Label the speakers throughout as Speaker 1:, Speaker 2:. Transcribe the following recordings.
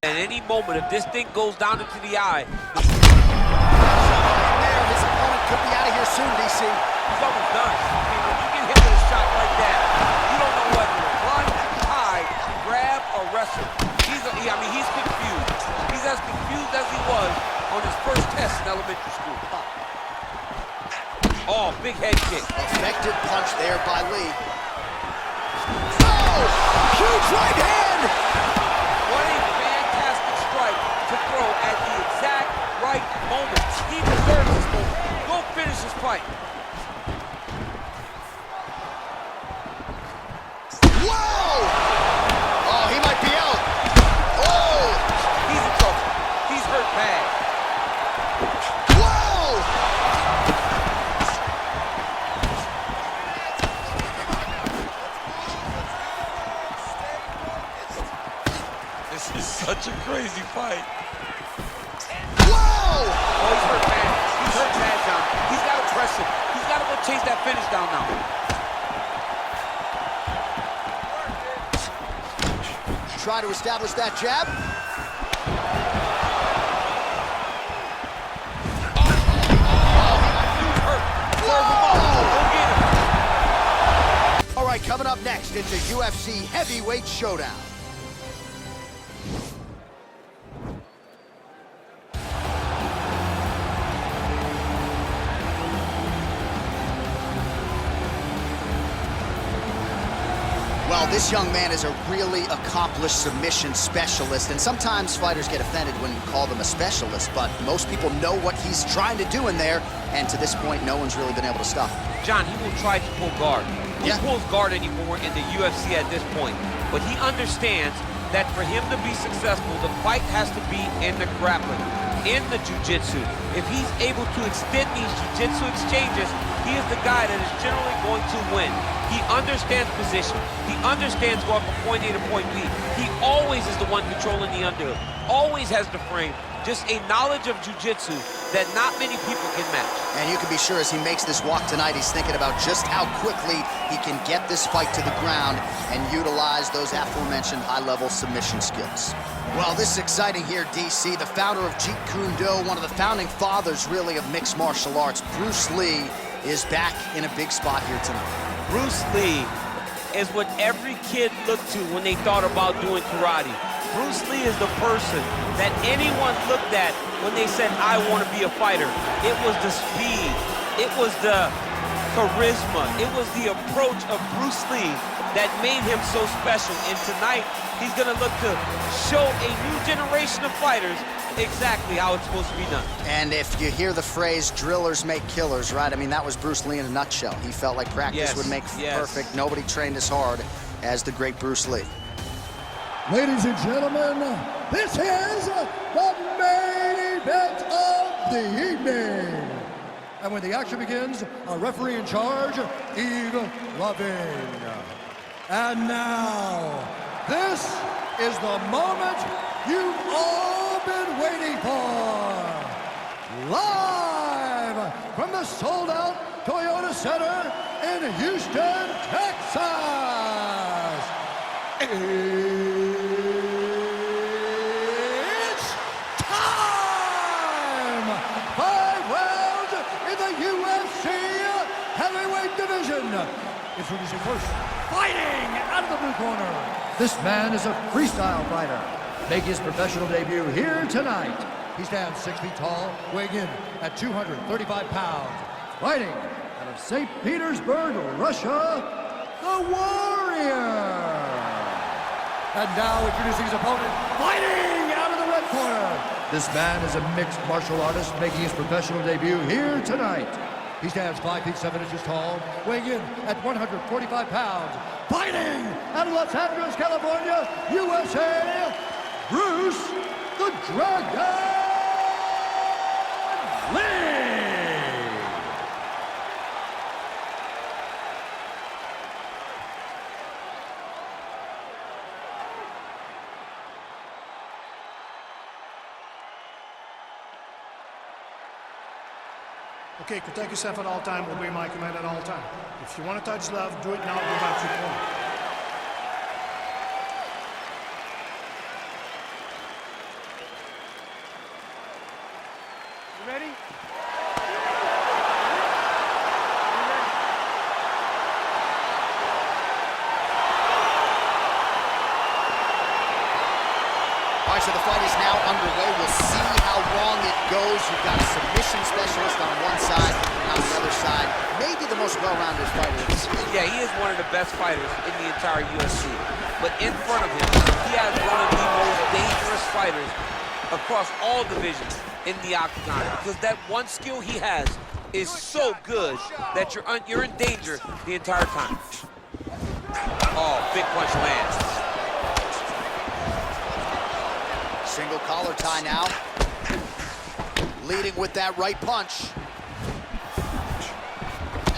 Speaker 1: At any moment, if this thing goes down into the eye,
Speaker 2: his opponent could be out of here soon, DC.
Speaker 1: He's almost done. I mean, when you get hit with a shot like that, you don't know whether to run, hide, grab, or wrestle. He's confused. He's as confused as he was on his first test in elementary school. Oh, big head kick.
Speaker 2: Effective punch there by Lee. Oh, huge right hand.
Speaker 1: What a fantastic strike to throw at the exact right moment. He deserves this moment. Go finish his fight.
Speaker 2: Whoa! Oh, he might be out. Oh!
Speaker 1: He's in trouble. He's hurt bad.
Speaker 2: Whoa!
Speaker 1: This is such a crazy fight.
Speaker 2: Whoa!
Speaker 1: Oh, he's hurt bad. He's hurt bad, John. He's got to press him. He's got to go chase that finish down now.
Speaker 2: Try to establish that jab.
Speaker 1: He's hurt. Serve him up. Go get him.
Speaker 2: All right, coming up next, it's a UFC heavyweight showdown. Well, this young man is a really accomplished submission specialist, and sometimes fighters get offended when you call them a specialist, but most people know what he's trying to do in there, and to this point, no one's really been able to stop him.
Speaker 1: John, he will try to pull guard. Who pulls guard anymore in the UFC at this point? But he understands that for him to be successful, the fight has to be in the grappling, in the jiu-jitsu. If he's able to extend these jiu-jitsu exchanges, he is the guy that is generally going to win. He understands position. He understands going from point A to point B. He always is the one controlling the underhook. Always has the frame. Just a knowledge of jiu-jitsu that not many people can match.
Speaker 2: And you can be sure as he makes this walk tonight, he's thinking about just how quickly he can get this fight to the ground and utilize those aforementioned high-level submission skills. Well, this is exciting here, DC. The founder of Jeet Kune Do, one of the founding fathers, really, of mixed martial arts, Bruce Lee, is back in a big spot here tonight.
Speaker 1: Bruce Lee is what every kid looked to when they thought about doing karate. Bruce Lee is the person that anyone looked at when they said, I want to be a fighter. It was the speed. It was the charisma. It was the approach of Bruce Lee that made him so special. And tonight, he's going to look to show a new generation of fighters exactly how it's supposed to be done.
Speaker 2: And if you hear the phrase, drillers make killers, right? I mean, that was Bruce Lee in a nutshell. He felt like practice would make perfect. Nobody trained as hard as the great Bruce Lee.
Speaker 3: Ladies and gentlemen, this is the main event of the evening. And when the action begins, our referee in charge, Yves Lavigne. And now, this is the moment you've all been waiting for. Live from the sold-out Toyota Center in Houston, Texas. It's time! 5 rounds in the UFC heavyweight division. Introducing first, fighting out of the blue corner. This man is a freestyle fighter, making his professional debut here tonight. He stands 6 feet tall, weighing in at 235 pounds. Fighting out of St. Petersburg, Russia, the Warrior. And now introducing his opponent, fighting out of the red corner. This man is a mixed martial artist making his professional debut here tonight. He stands 5 feet 7 inches tall, weighing in at 145 pounds. Fighting out of Los Angeles, California, USA, Bruce the Dragon Lee.
Speaker 4: Okay, protect yourself at all time, obey my command at all time. If you want to touch love, do it now, go back to your corner.
Speaker 3: ready?
Speaker 2: All right, so the fight is now underway. We'll see how long it goes. You've got a submission specialist on one side, and on the other side, maybe the most well-rounded fighter in this.
Speaker 1: Yeah, he is one of the best fighters in the entire UFC. But in front of him, he has one of the most dangerous fighters across all divisions in the octagon. Because that one skill he has is so good that you're in danger the entire time. Oh, big punch lands.
Speaker 2: Single collar tie now. Leading with that right punch.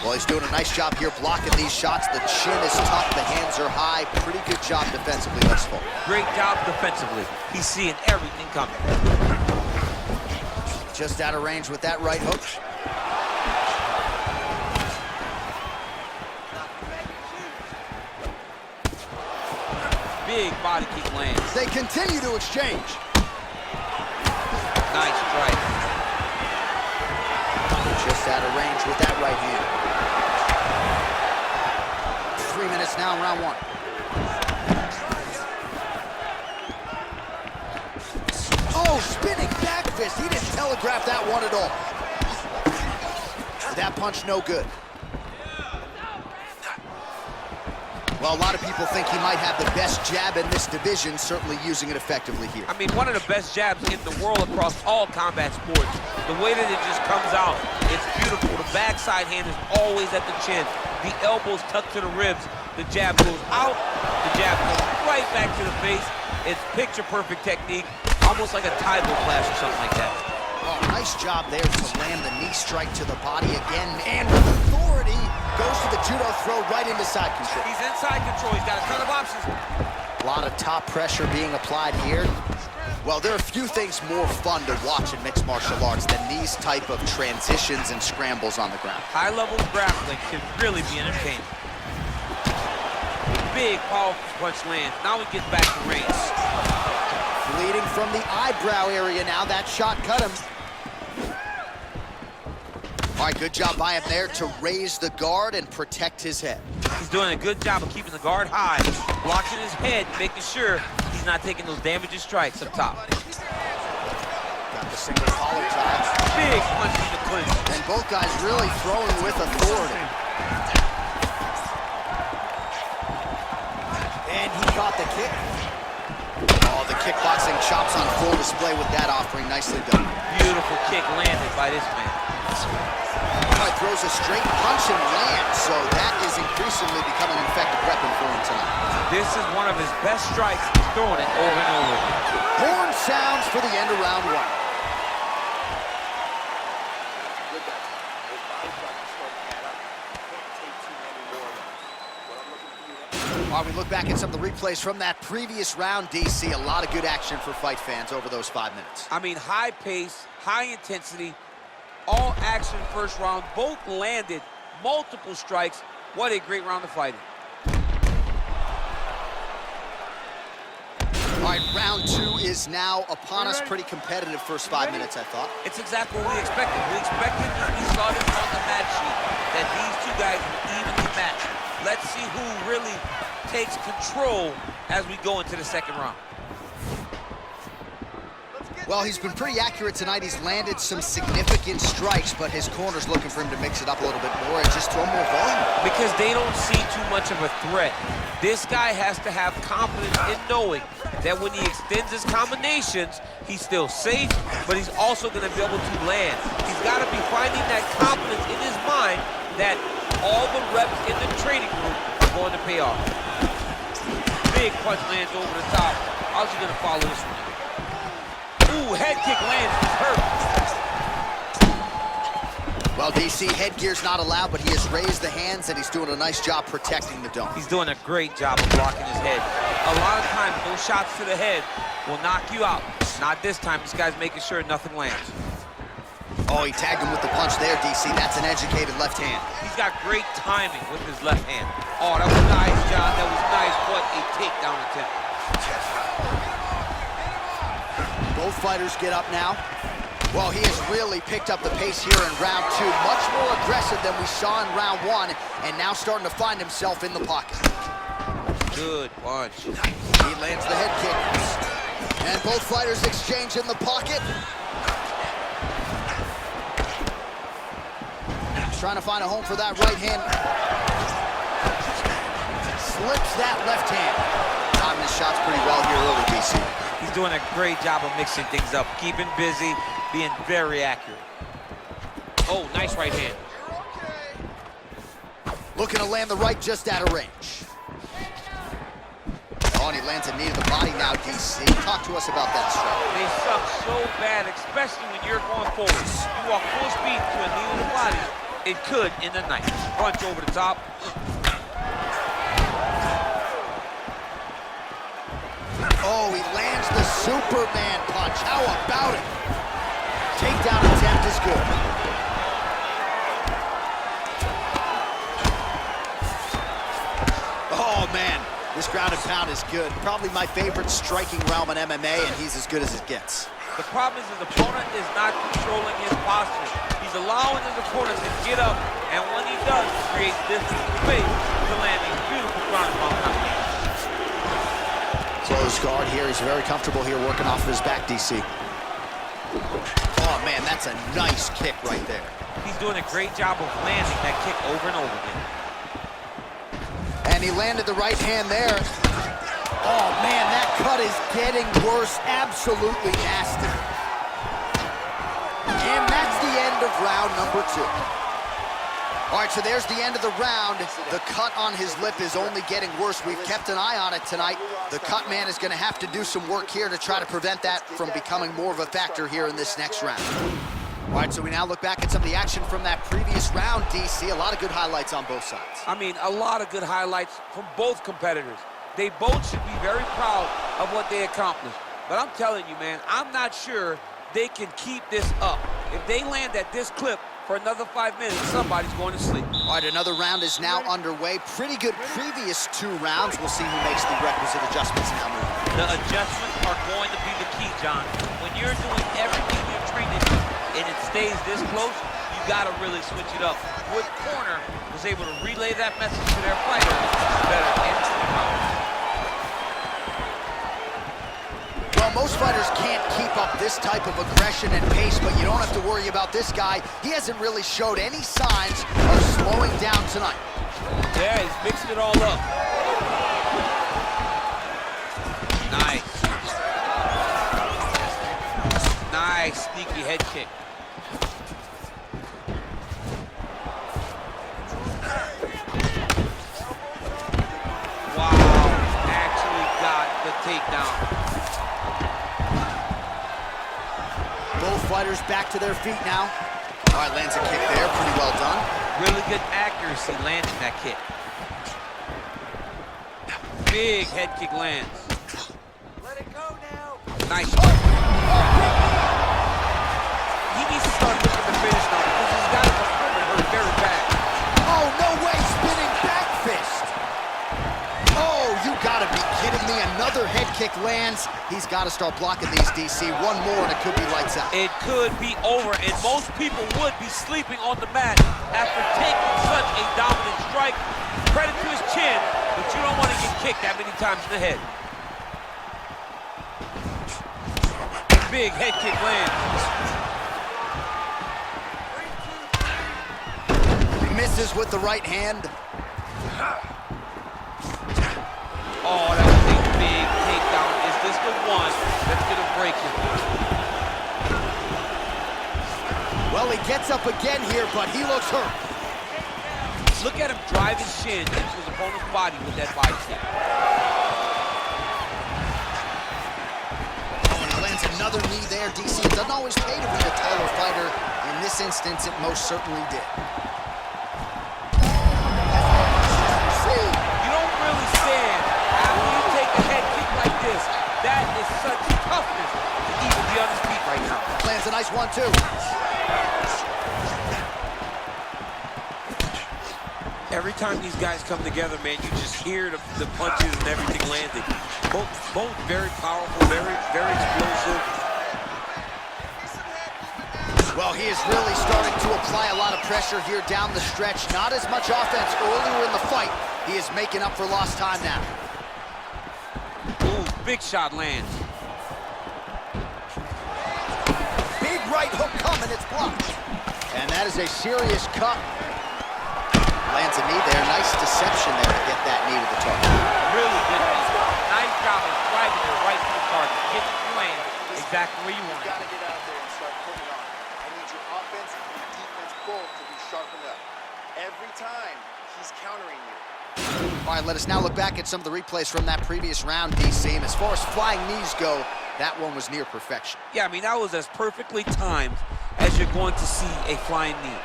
Speaker 2: Well, he's doing a nice job here blocking these shots. The chin is tough, the hands are high. Pretty good job defensively thus far.
Speaker 1: Great job defensively. He's seeing everything coming.
Speaker 2: Just out of range with that right hook.
Speaker 1: Big body kick lands.
Speaker 2: They continue to exchange.
Speaker 1: Nice strike.
Speaker 2: Just out of range with that right hand. 3 minutes now in round one. Oh, spinning back fist. He didn't telegraph that one at all. That punch no good. Well, a lot of people think he might have the best jab in this division, certainly using it effectively here.
Speaker 1: I mean, one of the best jabs in the world across all combat sports. The way that it just comes out, it's beautiful. The backside hand is always at the chin. The elbows tucked to the ribs. The jab goes out. The jab goes right back to the face. It's picture-perfect technique, almost like a Taibo clash or something like that.
Speaker 2: Oh, nice job there to land the knee strike to the body again. And with authority, goes to the judo throw right into side control.
Speaker 1: He's inside control. He's got a ton of options.
Speaker 2: A lot of top pressure being applied here. Well, there are few things more fun to watch in mixed martial arts than these type of transitions and scrambles on the ground.
Speaker 1: High-level grappling can really be entertaining. Big, powerful punch lands. Now he gets back to range.
Speaker 2: Bleeding from the eyebrow area now. That shot cut him. All right, good job by him there to raise the guard and protect his head.
Speaker 1: He's doing a good job of keeping the guard high, blocking his head, making sure he's not taking those damaging strikes up top.
Speaker 2: Got the single collar tie.
Speaker 1: Big punch in the clinch.
Speaker 2: And both guys really throwing with authority. And he caught the kick. Oh, the kickboxing chops on full display with that offering. Nicely done.
Speaker 1: Beautiful kick landed by this man.
Speaker 2: Throws a straight punch and lands, so that is increasingly becoming an effective weapon for him tonight.
Speaker 1: This is one of his best strikes. He's throwing it over and over.
Speaker 2: Horn sounds for the end of round one. While we look back at some of the replays from that previous round, DC, a lot of good action for fight fans over those 5 minutes.
Speaker 1: I mean, high pace, high intensity, all action first round. Both landed multiple strikes. What a great round of fighting.
Speaker 2: All right, round two is now upon us. Pretty competitive first 5 minutes, I thought.
Speaker 1: It's exactly what we expected. We expected, we saw this on the match sheet, that these two guys were evenly matched. Let's see who really takes control as we go into the second round.
Speaker 2: Well, he's been pretty accurate tonight. He's landed some significant strikes, but his corner's looking for him to mix it up a little bit more and just throw more volume.
Speaker 1: Because they don't see too much of a threat. This guy has to have confidence in knowing that when he extends his combinations, he's still safe, but he's also going to be able to land. He's got to be finding that confidence in his mind that all the reps in the training room are going to pay off. Big punch lands over the top. How's he going to follow this one? Ooh, head kick lands, he's hurt.
Speaker 2: Well, DC, headgear's not allowed, but he has raised the hands, and he's doing a nice job protecting the dome.
Speaker 1: He's doing a great job of blocking his head. A lot of times, those shots to the head will knock you out. Not this time. This guy's making sure nothing lands.
Speaker 2: Oh, he tagged him with the punch there, DC. That's an educated left hand.
Speaker 1: He's got great timing with his left hand. Oh, that was nice, John. That was nice. What a takedown attempt.
Speaker 2: Both fighters get up now. Well, he has really picked up the pace here in round 2. Much more aggressive than we saw in round 1, and now starting to find himself in the pocket.
Speaker 1: Good punch.
Speaker 2: He lands the head kick. And both fighters exchange in the pocket. Trying to find a home for that right hand. Slips that left hand. Timing his shots pretty well here early, DC.
Speaker 1: He's doing a great job of mixing things up, keeping busy, being very accurate. Oh, nice right hand.
Speaker 2: Looking to land the right just out of range. Oh, and he lands a knee to the body now, DC. Talk to us about that strike.
Speaker 1: They suck so bad, especially when you're going forward. You walk full speed to a knee to the body. It could end the night. Punch over the top.
Speaker 2: Oh, he lands the Superman punch. How about it? Takedown attempt is good. Oh, man. This ground and pound is good. Probably my favorite striking realm in MMA, and he's as good as it gets.
Speaker 1: The problem is his opponent is not controlling his posture. He's allowing his opponent to get up, and when he does, create distance and space to land a beautiful ground and pound knockout.
Speaker 2: Close guard here. He's very comfortable here working off of his back, DC. Oh, man, that's a nice kick right there.
Speaker 1: He's doing a great job of landing that kick over and over again.
Speaker 2: And he landed the right hand there. Oh, man, that cut is getting worse. Absolutely nasty. And that's the end of round number 2. All right, so there's the end of the round. The cut on his lip is only getting worse. We've kept an eye on it tonight. The cut man is going to have to do some work here to try to prevent that from becoming more of a factor here in this next round. All right, so we now look back at some of the action from that previous round, DC. A lot of good highlights on both sides.
Speaker 1: I mean, a lot of good highlights from both competitors. They both should be very proud of what they accomplished. But I'm telling you, man, I'm not sure they can keep this up. If they land at this clip for another 5 minutes, somebody's going to sleep.
Speaker 2: All right, another round is now underway. Pretty good previous 2 rounds. We'll see who makes the requisite adjustments now.
Speaker 1: The adjustments are going to be the key, John. When you're doing everything you're trained to do and it stays this close, you got to really switch it up. What corner was able to relay that message to their fighter better into the mouth.
Speaker 2: Well, most fighters can't keep up this type of aggression and pace, but you don't have to worry about this guy. He hasn't really showed any signs of slowing down tonight.
Speaker 1: Yeah, he's mixing it all up. Nice. Nice, sneaky head kick. Wow, actually got the takedown.
Speaker 2: Both fighters back to their feet now. All right, lands a kick there, pretty well done.
Speaker 1: Really good accuracy landing that kick. Big head kick lands.
Speaker 5: Let it go now.
Speaker 1: Nice. He needs to start looking to finish now because he's got his opponent hurt very bad.
Speaker 2: Oh, no way, spinning back fist. Oh, you gotta be kidding me. Another head kick lands. He's got to start blocking these, DC. One more and it could be lights out.
Speaker 1: It could be over, and most people would be sleeping on the mat after taking such a dominant strike. Credit to his chin, but you don't want to get kicked that many times in the head. Big head kick lands.
Speaker 2: Misses with the right hand.
Speaker 1: Oh, that was a big takedown. Is this the one that's going to break him?
Speaker 2: Well, he gets up again here, but he looks hurt.
Speaker 1: Look at him drive his shin into his opponent's body with that body kick.
Speaker 2: Oh, and he lands another knee there, DC. It doesn't always pay to be the taller fighter. In this instance, it most certainly did.
Speaker 1: You don't really stand after you take a head kick like this. That is such toughness to even be on his feet right now.
Speaker 2: Lands a nice one, too.
Speaker 1: Every time these guys come together, man, you just hear the punches and everything landing. Both very powerful, very explosive.
Speaker 2: Well, he is really starting to apply a lot of pressure here down the stretch. Not as much offense earlier in the fight. He is making up for lost time now.
Speaker 1: Ooh, big shot lands.
Speaker 2: Big right hook coming, it's blocked. And that is a serious cut. Lands a knee there. Nice deception there to get that knee to the target.
Speaker 1: Really good. Nice job of driving it right to the target. Get the land exactly where you want it.
Speaker 5: You gotta get out there and start putting it on. I need your offense and your defense both to be sharpened up. Every time, he's countering you.
Speaker 2: All right, let us now look back at some of the replays from that previous round, DC. And as far as flying knees go, that one was near perfection.
Speaker 1: Yeah, I mean, that was as perfectly timed as you're going to see a flying knee.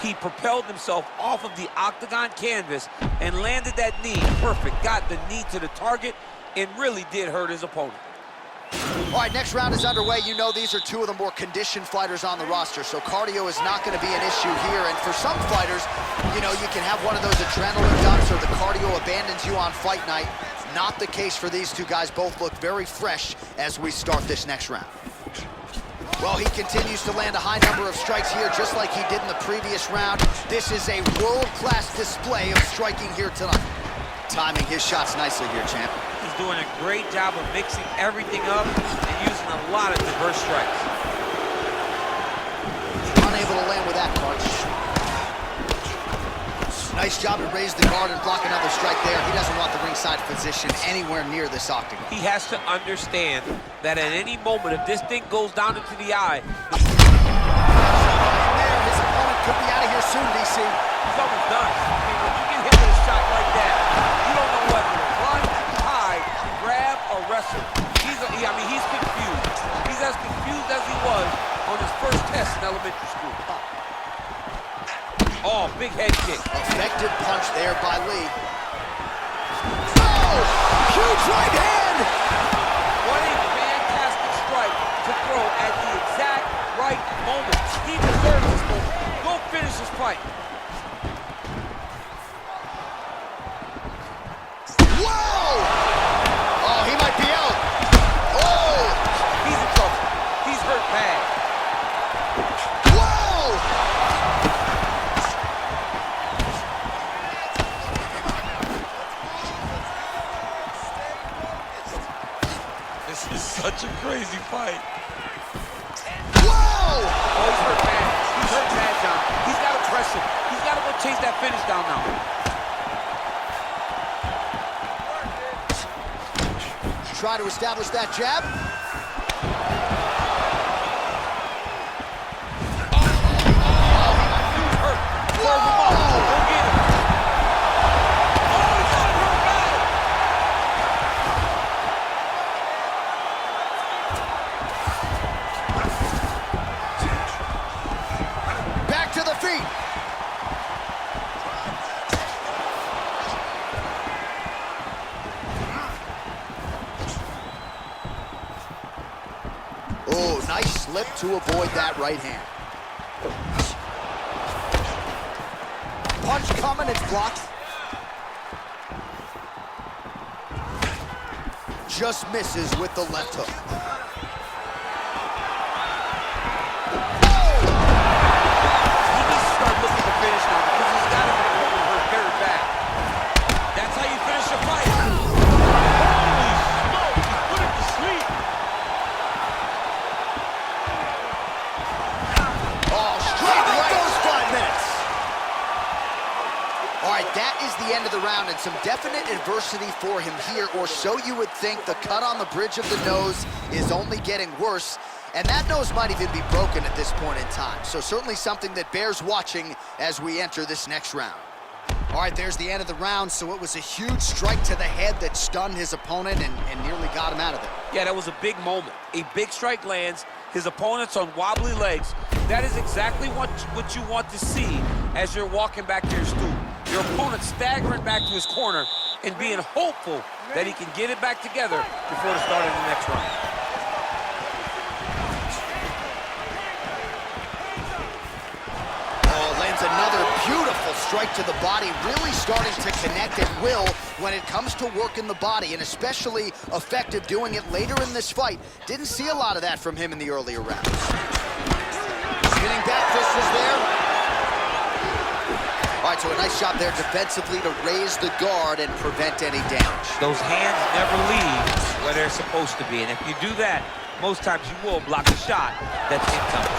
Speaker 1: He propelled himself off of the octagon canvas and landed that knee perfect. Got the knee to the target and really did hurt his opponent.
Speaker 2: All right, next round is underway. You know these are two of the more conditioned fighters on the roster, so cardio is not going to be an issue here. And for some fighters, you know, you can have one of those adrenaline dumps or the cardio abandons you on fight night. Not the case for these two guys. Both look very fresh as we start this next round. Well, he continues to land a high number of strikes here, just like he did in the previous round. This is a world-class display of striking here tonight. Timing his shots nicely here, champ.
Speaker 1: He's doing a great job of mixing everything up and using a lot of diverse strikes.
Speaker 2: Unable to land with that punch. Nice job to raise the guard and block another strike there. He doesn't want the ringside position anywhere near this octagon.
Speaker 1: He has to understand that at any moment, if this thing goes down into the eye,
Speaker 2: His opponent could be out of here soon, DC.
Speaker 1: he's almost done. I mean, when you get hit with a shot like that, you don't know whether to run, hide, grab, or wrestle. He's confused. He's as confused as he was on his first test in elementary school. Oh, big head kick.
Speaker 2: Effective punch there by Lee. Oh! Huge right hand!
Speaker 1: What a fantastic strike to throw at the exact right moment. He deserves this moment. Go finish this fight.
Speaker 2: Whoa! Oh, he might be out. Oh!
Speaker 1: He's in trouble. He's hurt bad.
Speaker 2: Whoa!
Speaker 1: This is such a crazy fight.
Speaker 2: Whoa!
Speaker 1: Oh, he's hurt bad. He's hurt bad, John. He's got to press him. He's got to go chase that finish down now.
Speaker 2: Try to establish that jab.
Speaker 1: He's hurt. Serve him up. Go get him. Oh, he's got hurt bad.
Speaker 2: Back to the feet. Oh, nice slip to avoid that right hand. Punch coming, it's blocked. Just misses with the left hook.
Speaker 1: He needs to start looking to finish now because he's got his opponent hurt very bad. That's how you finish a fight. Holy smoke, he put him to sleep.
Speaker 2: Oh, straight right goes 5 minutes. All right, that is the end of the round, and some definite adversity for him here, or so you would think. The cut on the bridge of the nose is only getting worse, and that nose might even be broken at this point in time. So certainly something that bears watching as we enter this next round. All right, there's the end of the round. So it was a huge strike to the head that stunned his opponent and nearly got him out of there.
Speaker 1: Yeah, that was a big moment. A big strike lands. His opponent's on wobbly legs. That is exactly what you want to see as you're walking back to your stool. Your opponent staggering back to his corner and being hopeful that he can get it back together before the start of the next round.
Speaker 2: Oh, lands another beautiful strike to the body, really starting to connect at will when it comes to working the body, and especially effective doing it later in this fight. Didn't see a lot of that from him in the earlier rounds. Spinning back fist is there. All right, so a nice shot there defensively to raise the guard and prevent any damage.
Speaker 1: Those hands never leave where they're supposed to be, and if you do that, most times you will block a shot that's incoming.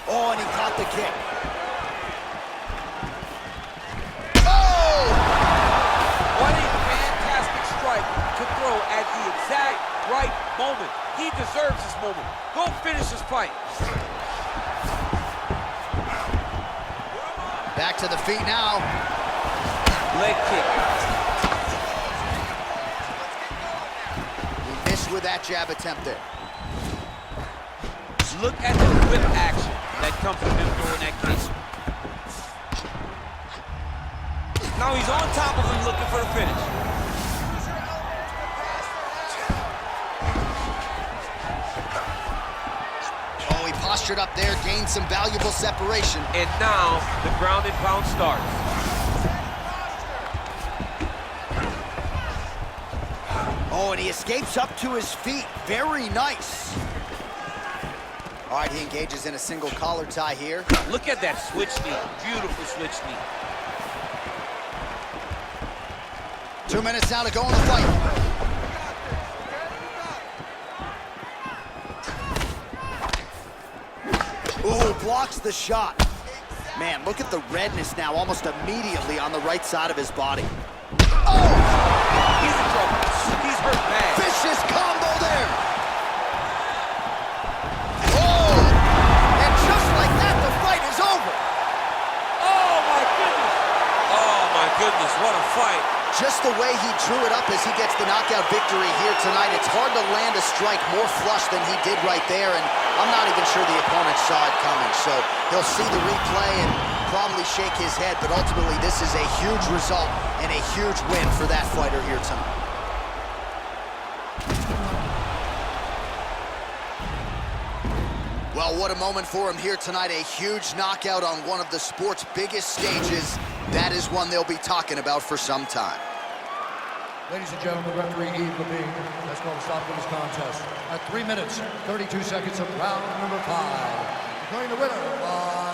Speaker 2: Oh, and he caught the kick. Oh!
Speaker 1: What a fantastic strike to throw at the exact right moment. He deserves this moment. Go finish this fight.
Speaker 2: Back to the feet now.
Speaker 1: Leg kick.
Speaker 2: He missed with that jab attempt there.
Speaker 1: Look at the whip action that comes from him throwing that kick. Now he's on top of him looking for the finish.
Speaker 2: Oh, he postured up there, gained some valuable separation.
Speaker 1: And now the ground and pound starts.
Speaker 2: Oh, and he escapes up to his feet. Very nice. All right, he engages in a single collar tie here.
Speaker 1: Look at that switch knee. Beautiful switch knee.
Speaker 2: 2 minutes now to go in the fight. Ooh, blocks the shot. Man, look at the redness now almost immediately on the right side of his body. Oh!
Speaker 1: He's in trouble. He's hurt bad.
Speaker 2: Vicious combo there. Oh! And just like that, the fight is over.
Speaker 1: Oh, my goodness. Oh, my goodness. What a fight.
Speaker 2: Just the way he drew it up as he gets the knockout victory here tonight, it's hard to land a strike more flush than he did right there, and I'm not even sure the opponent saw it coming, so he'll see the replay and probably shake his head, but ultimately this is a huge result and a huge win for that fighter here tonight. Well, what a moment for him here tonight. A huge knockout on one of the sport's biggest stages. That is one they'll be talking about for some time.
Speaker 3: Ladies and gentlemen, referee Yves Levine has called a stop to this contest at 3 minutes, 32 seconds of round number 5. Declaring the winner by